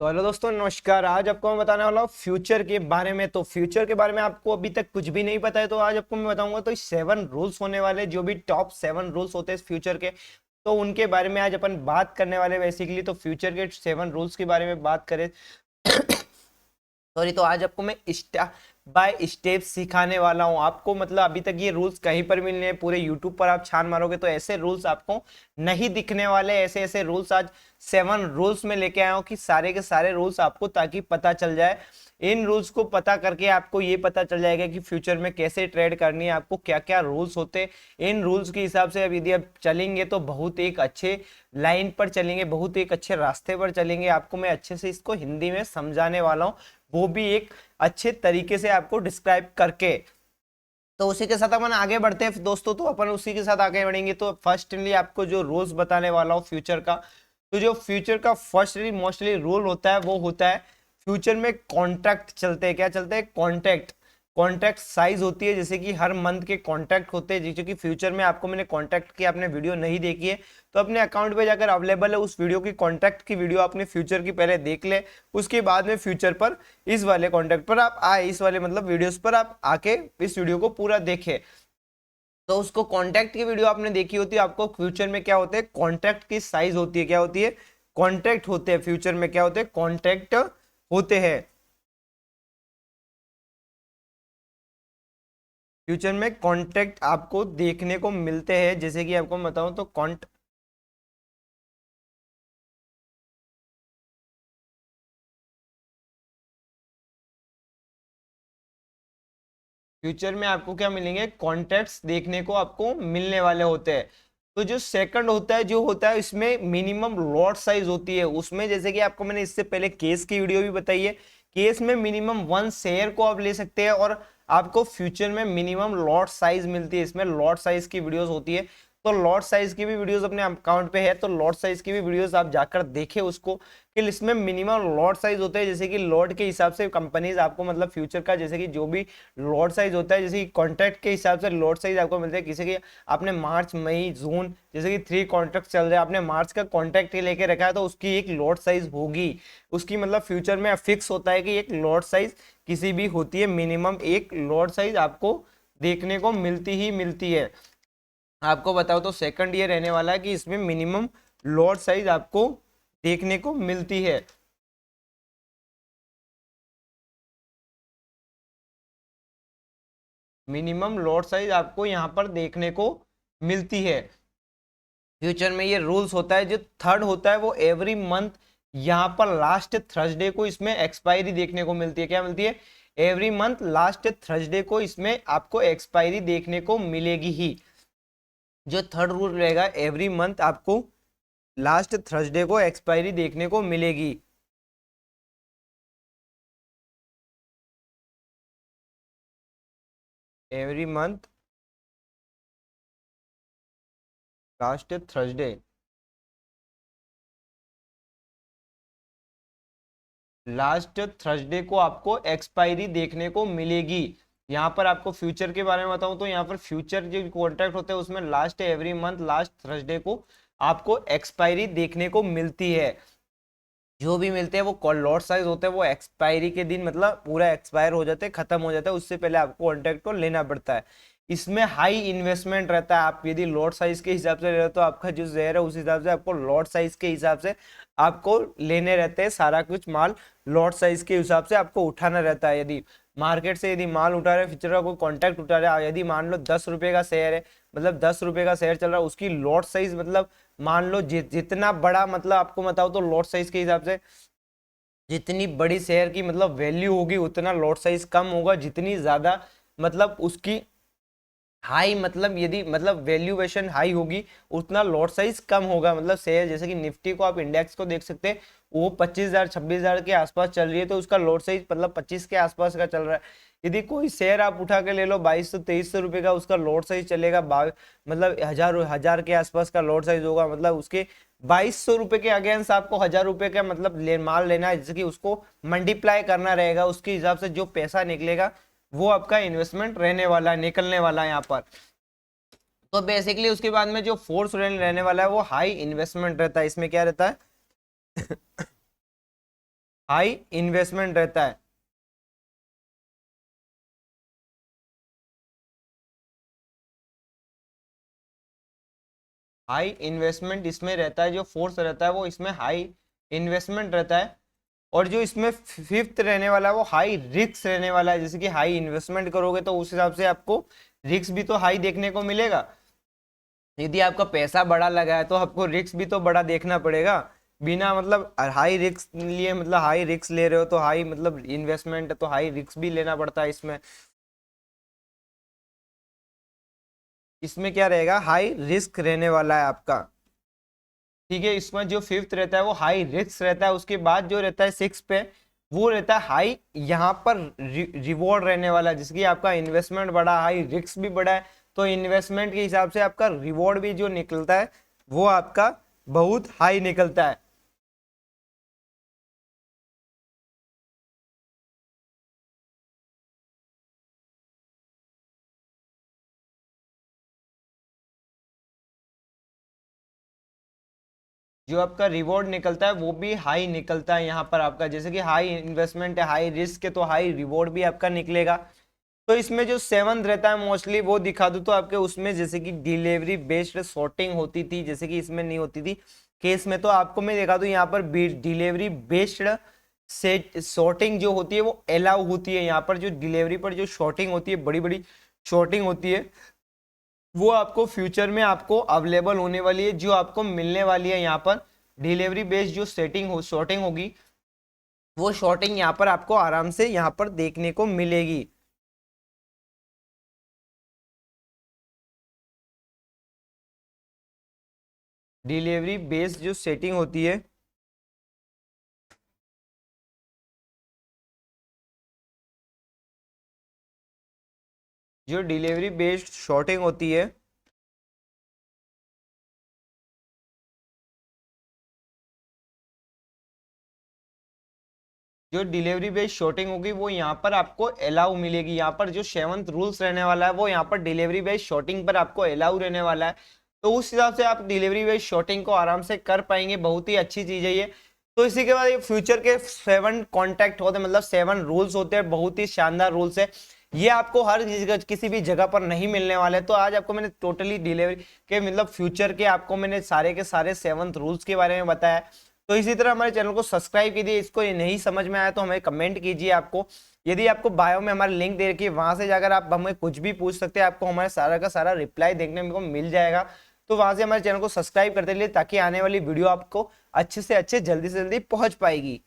तो हेलो दोस्तों, नमस्कार। आज आपको मैं बताने वाला हूँ फ्यूचर के बारे में। तो फ्यूचर के बारे में आपको अभी तक कुछ भी नहीं पता है, तो आज आपको मैं बताऊंगा। तो 7 रूल्स होने वाले, जो भी टॉप 7 रूल्स होते हैं इस फ्यूचर के, तो उनके बारे में आज अपन बात करने वाले बेसिकली। तो फ्यूचर के 7 रूल्स के बारे में बात करें सॉरी, तो आज आपको मैं स्टेप बाय स्टेप सिखाने वाला हूं आपको। मतलब अभी तक ये रूल्स कहीं पर मिलने हैं, पूरे यूट्यूब पर आप छान मारोगे तो ऐसे रूल्स आपको नहीं दिखने वाले। ऐसे ऐसे रूल्स आज 7 रूल्स में लेके आया हूं कि सारे के सारे रूल्स आपको ताकि पता चल जाए। इन रूल्स को पता करके आपको ये पता चल जाएगा कि फ्यूचर में कैसे ट्रेड करनी है, आपको क्या क्या रूल्स होते हैं। इन रूल्स के हिसाब से अब यदि आप चलेंगे तो बहुत एक अच्छे लाइन पर चलेंगे, बहुत एक अच्छे रास्ते पर चलेंगे। आपको मैं अच्छे से इसको हिंदी में समझाने वाला हूँ, वो भी एक अच्छे तरीके से आपको डिस्क्राइब करके। तो उसी के साथ अपन आगे बढ़ते हैं दोस्तों। तो अपन उसी के साथ आगे बढ़ेंगे। तो फर्स्टली आपको जो रूल्स बताने वाला हूँ फ्यूचर का, तो जो फ्यूचर का फर्स्टली मोस्टली रूल होता है वो होता है, फ्यूचर में कॉन्ट्रैक्ट चलते हैं। क्या चलते हैं? कॉन्ट्रैक्ट। कॉन्ट्रैक्ट साइज होती है, जैसे कि हर मंथ के कॉन्ट्रैक्ट होते हैं। जैसे कि फ्यूचर में आपको मैंने कॉन्ट्रैक्ट की आपने वीडियो नहीं देखी है तो अपने अकाउंट पे जाकर अवेलेबल है उस वीडियो की, कॉन्ट्रैक्ट की वीडियो आपने फ्यूचर की पहले देख ले। उसके बाद में फ्यूचर पर इस वाले कॉन्ट्रैक्ट पर आप आए, इस वाले मतलब वीडियोस पर आप आके इस वीडियो को पूरा देखे। तो उसको कॉन्ट्रैक्ट की वीडियो आपने देखी होती है। आपको फ्यूचर में क्या होते हैं, कॉन्ट्रैक्ट की साइज होती है। क्या होती है? कॉन्ट्रैक्ट होते हैं। फ्यूचर में क्या होते हैं? कॉन्ट्रैक्ट होते हैं। फ्यूचर में कॉन्ट्रैक्ट आपको देखने को मिलते हैं। जैसे कि आपको मैं बताऊं तो फ्यूचर में आपको क्या मिलेंगे? कॉन्ट्रैक्ट्स देखने को आपको मिलने वाले होते हैं। तो जो सेकंड होता है, जो होता है इसमें मिनिमम लॉट साइज होती है। उसमें जैसे कि आपको मैंने इससे पहले केस की वीडियो भी बताई है, केस में मिनिमम 1 शेयर को आप ले सकते हैं और आपको फ्यूचर में मिनिमम लॉट साइज मिलती है। इसमें लॉट साइज की वीडियोस होती है। तो लॉट साइज की भी वीडियोस अपने अकाउंट पे है, तो लॉट साइज की भी वीडियोस आप जाकर देखें उसको, कि इसमें मिनिमम लॉट साइज होते हैं। जैसे कि लॉट के हिसाब से कंपनीज आपको मतलब फ्यूचर का, जैसे कि जो भी लॉट साइज होता है, जैसे कि कॉन्ट्रैक्ट के हिसाब से लॉट साइज आपको मिलता है। किसी की आपने मार्च मई जून, जैसे कि 3 कॉन्ट्रैक्ट चल रहे हैं, आपने मार्च का कॉन्ट्रैक्ट ही लेके रखा है तो उसकी एक लॉट साइज होगी। उसकी मतलब फ्यूचर में फिक्स होता है कि एक लॉट साइज किसी भी होती है, मिनिमम एक लॉट साइज आपको देखने को मिलती ही मिलती है। आपको बताओ तो सेकंड ये रहने वाला है कि इसमें मिनिमम लॉट साइज आपको देखने को मिलती है। मिनिमम लॉट साइज आपको यहाँ पर देखने को मिलती है। फ्यूचर में ये रूल्स होता है। जो थर्ड होता है वो एवरी मंथ यहाँ पर लास्ट थर्सडे को इसमें एक्सपायरी देखने को मिलती है। क्या मिलती है? एवरी मंथ लास्ट थर्सडे को इसमें आपको एक्सपायरी देखने को मिलेगी ही। जो थर्ड रूल रहेगा, एवरी मंथ आपको लास्ट थर्सडे को एक्सपायरी देखने को मिलेगी। Every month last Thursday, last Thursday को आपको एक्सपायरी देखने को मिलेगी। यहाँ पर आपको फ्यूचर के बारे में बताऊं तो यहाँ पर फ्यूचर जो कॉन्ट्रैक्ट होते हैं उसमें last every month last Thursday को आपको एक्सपायरी देखने को मिलती है। जो भी मिलते हैं वो लॉट साइज होते हैं, वो एक्सपायरी के दिन मतलब पूरा एक्सपायर हो जाते हैं, खत्म हो जाता है, उससे पहले आपको कॉन्ट्रैक्ट को लेना पड़ता है। इसमें हाई इन्वेस्टमेंट रहता है। आप यदि लॉट साइज के हिसाब से ले रहे हो तो आपका जो शेयर है उस हिसाब से आपको लॉट साइज के हिसाब से आपको लेने रहते हैं। सारा कुछ माल लॉट साइज के हिसाब से आपको उठाना रहता है। यदि मार्केट से यदि माल उठा रहे, फ्यूचर का कोई कॉन्ट्रैक्ट उठा रहा है, यदि मान लो 10 रुपए का शेयर है, मतलब 10 रुपए का शेयर चल रहा है, उसकी लॉट साइज मतलब मान लो जितना बड़ा, मतलब आपको बताओ तो लॉट साइज के हिसाब से जितनी बड़ी शेयर की मतलब वैल्यू होगी उतना लॉट साइज कम होगा। जितनी ज्यादा मतलब उसकी हाई मतलब यदि मतलब वैल्यूएशन हाई होगी उतना लॉट साइज कम होगा। मतलब शेयर जैसे कि निफ्टी को आप इंडेक्स को देख सकते हैं, वो 25,000 26,000 के आसपास चल रही है तो उसका लॉट साइज मतलब 25 के आसपास का चल रहा है। यदि कोई शेयर आप उठा के ले लो 2200 2300 रुपए का, उसका लॉट साइज चलेगा मतलब हजार हजार के आसपास का लॉट साइज होगा। मतलब उसके 2200 रुपए के अगेंस्ट आपको 1000 रुपए का मतलब माल लेना है, जैसे कि उसको मल्टीप्लाई करना रहेगा। उसके हिसाब से जो पैसा निकलेगा वो आपका इन्वेस्टमेंट रहने वाला है, निकलने वाला है यहाँ पर। तो बेसिकली उसके बाद में जो फोर्स रहने वाला है वो हाई इन्वेस्टमेंट रहता है। इसमें क्या रहता है? हाई इन्वेस्टमेंट रहता है। हाई इन्वेस्टमेंट इसमें रहता है, जो फोर्स रहता है वो इसमें हाई इन्वेस्टमेंट रहता है। और जो इसमें फिफ्थ रहने वाला है वो हाई रिस्क रहने वाला है। जैसे कि हाई इन्वेस्टमेंट करोगे तो उस हिसाब से आपको रिस्क भी तो हाई देखने को मिलेगा। यदि आपका पैसा बड़ा लगा है तो आपको रिस्क भी तो बड़ा देखना पड़ेगा। बिना मतलब हाई रिस्क लिए, मतलब हाई रिस्क ले रहे हो तो हाई मतलब इन्वेस्टमेंट है तो हाई रिस्क भी लेना पड़ता है इसमें। इसमें क्या रहेगा, हाई रिस्क रहने वाला है आपका। ठीक है, इसमें जो फिफ्थ रहता है वो हाई रिस्क रहता है। उसके बाद जो रहता है सिक्स पे, वो रहता है हाई, यहाँ पर रिवॉर्ड रहने वाला है। जिसकी आपका इन्वेस्टमेंट बड़ा, हाई रिस्क भी बड़ा है, तो इन्वेस्टमेंट के हिसाब से आपका रिवॉर्ड भी जो निकलता है वो आपका बहुत हाई निकलता है। जो आपका रिवॉर्ड निकलता है वो भी हाई निकलता है यहाँ पर आपका। जैसे कि हाई इन्वेस्टमेंट है, हाई रिस्क है, तो हाई रिवॉर्ड भी आपका निकलेगा। तो इसमें जो सेवंथ रहता है मोस्टली वो दिखा दूं तो आपके उसमें जैसे कि डिलीवरी बेस्ड सॉर्टिंग होती थी, जैसे कि इसमें नहीं होती थी केस में। तो आपको मैं दिखा दूं यहाँ पर डिलीवरी बेस्ड से सॉर्टिंग जो होती है वो अलाउ होती है। यहाँ पर जो डिलीवरी पर जो शॉर्टिंग होती है, बड़ी बड़ी शॉर्टिंग होती है, वो आपको फ्यूचर में आपको अवेलेबल होने वाली है, जो आपको मिलने वाली है। यहाँ पर डिलीवरी बेस्ड जो सेटिंग हो शॉर्टिंग होगी, वो शॉर्टिंग यहाँ पर आपको आराम से यहाँ पर देखने को मिलेगी। डिलीवरी बेस्ड जो सेटिंग होती है, जो डिलीवरी बेस्ड शॉर्टिंग होती है, जो डिलीवरी बेस्ड शॉर्टिंग होगी वो यहाँ पर आपको अलाउ मिलेगी। यहाँ पर जो सेवंथ रूल्स रहने वाला है वो यहाँ पर डिलीवरी बेस्ड शॉर्टिंग पर आपको अलाउ रहने वाला है। तो उस हिसाब से आप डिलीवरी बेस्ड शॉर्टिंग को आराम से कर पाएंगे। बहुत ही अच्छी चीज है ये। तो इसी के बाद ये फ्यूचर के 7 कॉन्टैक्ट होते हैं, मतलब 7 रूल्स होते हैं। बहुत ही शानदार रूल्स है। ये आपको हर जगह किसी भी जगह पर नहीं मिलने वाले। तो आज आपको मैंने टोटली डिलीवरी के मतलब फ्यूचर के आपको मैंने सारे के सारे 7 रूल्स के बारे में बताया। तो इसी तरह हमारे चैनल को सब्सक्राइब कीजिए। इसको ये नहीं समझ में आया तो हमें कमेंट कीजिए। आपको यदि आपको बायो में हमारे लिंक दे रखी है, वहां से जाकर आप हमें कुछ भी पूछ सकते हैं, आपको हमारे सारा का सारा रिप्लाई देखने को मिल जाएगा। तो वहां से हमारे चैनल को सब्सक्राइब करते रहिए, ताकि आने वाली वीडियो आपको अच्छे से अच्छे जल्दी से जल्दी पहुंच पाएगी।